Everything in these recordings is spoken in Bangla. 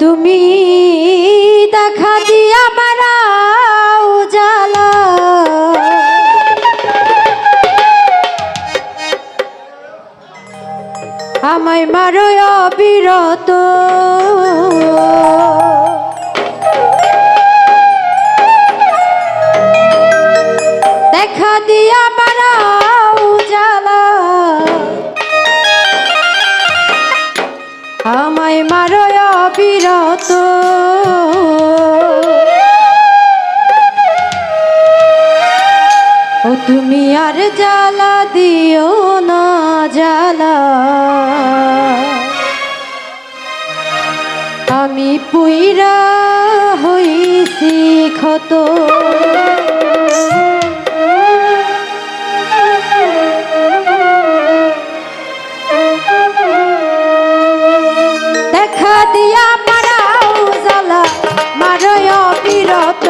তুমি দেখা দিয়া মারাও জ্বালা আমায় মারো অবিরত দেখা দিয়া মারাও জ্বালা আমায় মারো অবিরত ও তুমি আর জ্বালা দিও না জ্বালা আমি পুইরা হইছি ক্ষত দেখা দিয়া মারাও জ্বালা মারো অবিরত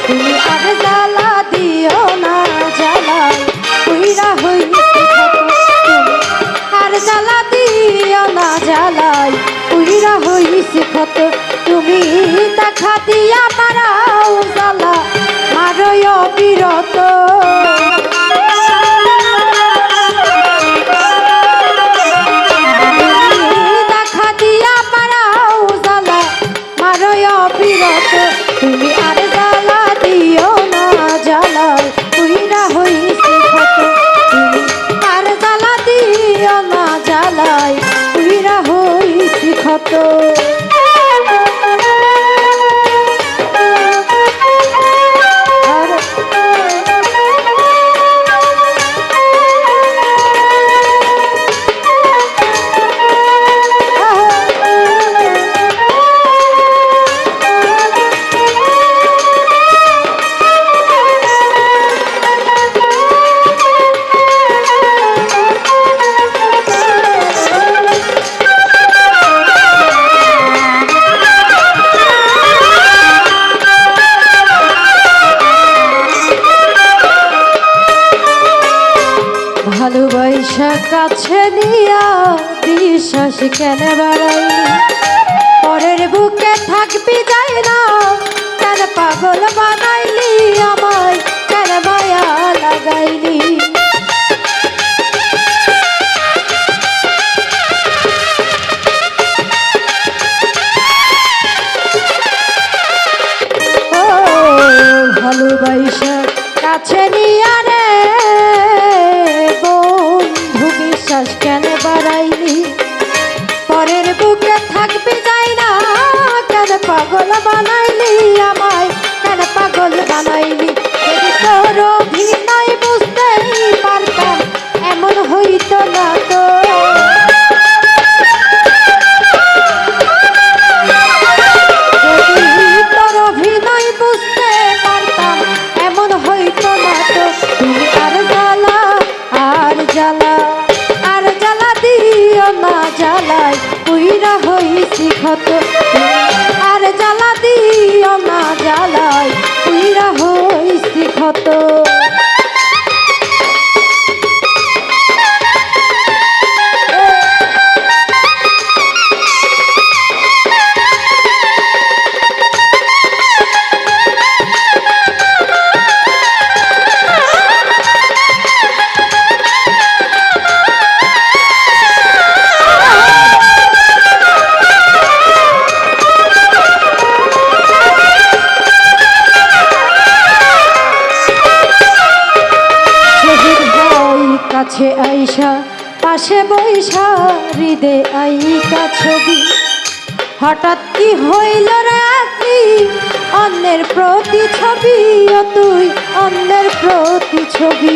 তুমি আর জ্বালা দিও না জ্বালা পুইরা হইছি আর জ্বালা দিও না জ্বালাই পুইরা হইছি ক্ষত তুমি দেখা দিয়া মারাও জ্বালা মারো অবিরত দেখা দিয়া মারাও জ্বালা মারো অবিরত তুমি আর জ্বালা দিও না জ্বালা পুইরা হইছি ক্ষত তুমি আর জ্বালা দিও না জ্বালাই পুইরা হইছি ক্ষত ভালোবাসা কাছে নিয়া বিশ্বাস কেন বাড়াইলি পরের বুকে থাকবি যাই না কেন পাগল বানাইলি আমায় কেন মায়া লাগাইলি ও ভালোবাসা কাছে নিয়া রে বিশ্বাস কেন বাড়াইলি পরের বুকে থাকবি যাই না কেন পাগল বানাইলি আমায় কেন পাগল বানাইলি যদি তোর অভিনয় বুঝতেই পারতাম এমন হইতো না তো যদি তোর অভিনয় বুঝতে পারতাম এমন হইতো না তো তুমি আর জ্বালা আর জ্বালা না জ্বালাই পুইরা হইছি ক্ষত আর জ্বালা দিও না জ্বালাই পুইরা হইছি ক্ষত কাছে আইসা পাশে বৈশা হৃদে আইকা ছবি হঠাৎ কি হইল রে আকি অন্যের প্রতি ছবি ও তুই অন্যের প্রতি ছবি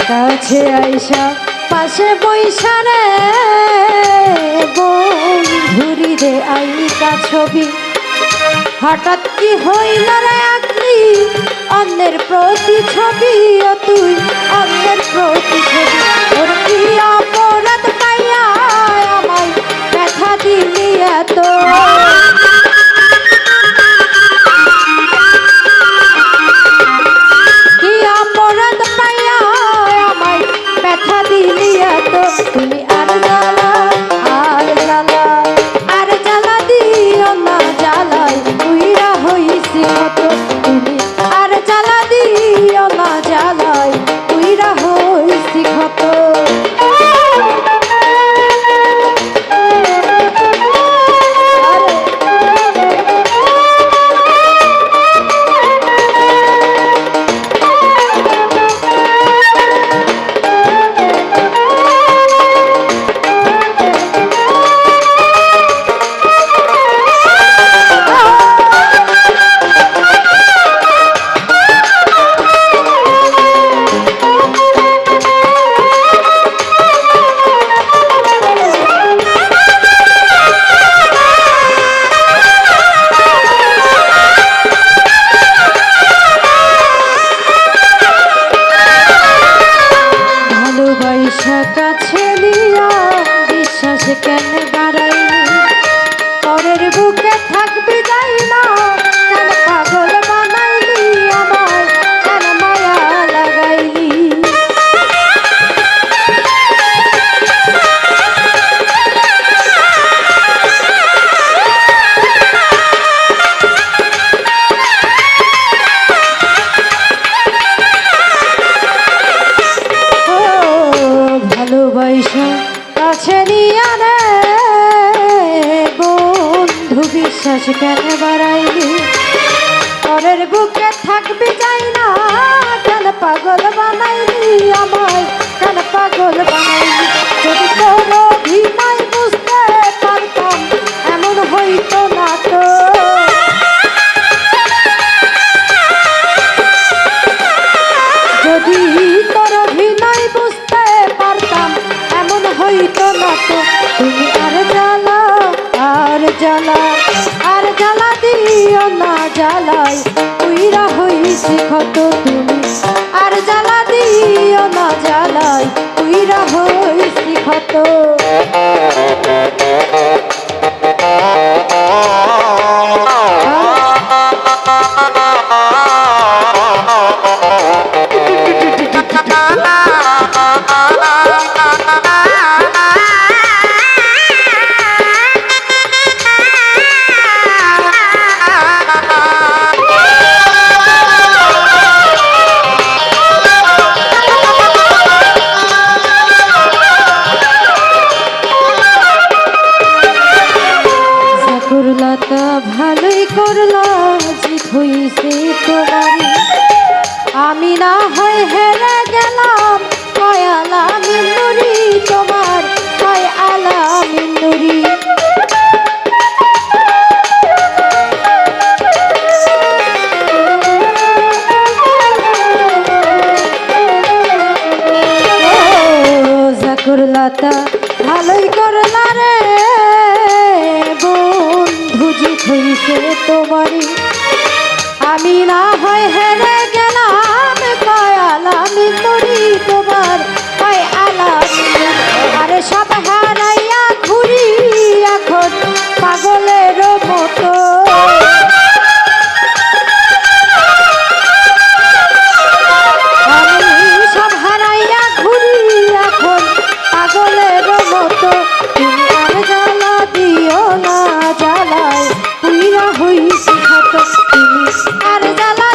কাছে আইসা পাশে বৈশা রে বন্ধুরি দে আইকা ছবি হঠাৎ কি হইল রে আকলি অন্যের প্রতিছবি ও তুই অন্যের প্রতিছবি ওর কি অপরাধ পাইয়া আমায় ব্যথা দিলি এত কি অপরাধ পাইয়া আমায় ব্যথা দিলি এত তুমি আর জ্বালা আর জ্বালা আর জ্বালা দিও না জ্বালায় উইরা হইছি কত তুমি আর জ্বালা দিও না জ্বালায় উইরা হইছি কত কাছে নিয়া বিশ্বাস কেন বাড়াইনি পরের বুকে থাকবি যাই না কেন পাগল বানাইলি আমার কেন মায়া লাগাইলি ভালোবাসা কাছে নিয়া রে বন্ধু বিশ্বাস কেন বাড়াইলি পরের বুকে থাকবি যাই না কেন পাগল বানাইলি আমায় কেন পাগল বানাইলি যদি তোর অভিনয় বুঝতে পারতাম এমন হইতো না তো যদি তোর অভিনয় বুঝতে পারতাম এমন হইতো না তো তুমি আর জ্বালা আর জ্বালা আর জ্বালা দিও না জ্বালায় উইরা হইছি ক্ষত তুমি আর জ্বালা দিও না জ্বালায় উইরা হইছি ক্ষত করলাতা ভালোই করলা জিত হইছে তোমারই আমি না হয় হেরে গেলাম কয় আলা মিন্নুরি তোমার কয় আলা মিন্নুরি করলাতা ভালোই করলা রে বন্ধু জিত হইছে তোমারই আমি না হয় হেরে গেলাম কয় আলামি করি তোমার কয় আলামি আরে সব হারাইয়া ঘুরি এখন পাগলের মতো আমি সব হারাইয়া ঘুরি এখন পাগলের মতো তুমি আর জ্বালা দিও না জ্বালায় পুইরা হইছি ক্ষত তুমি আর জ্বালা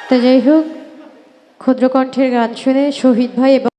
তো যাই হোক, ক্ষুদ্রকণ্ঠের গান শুনে শহীদ ভাই এবং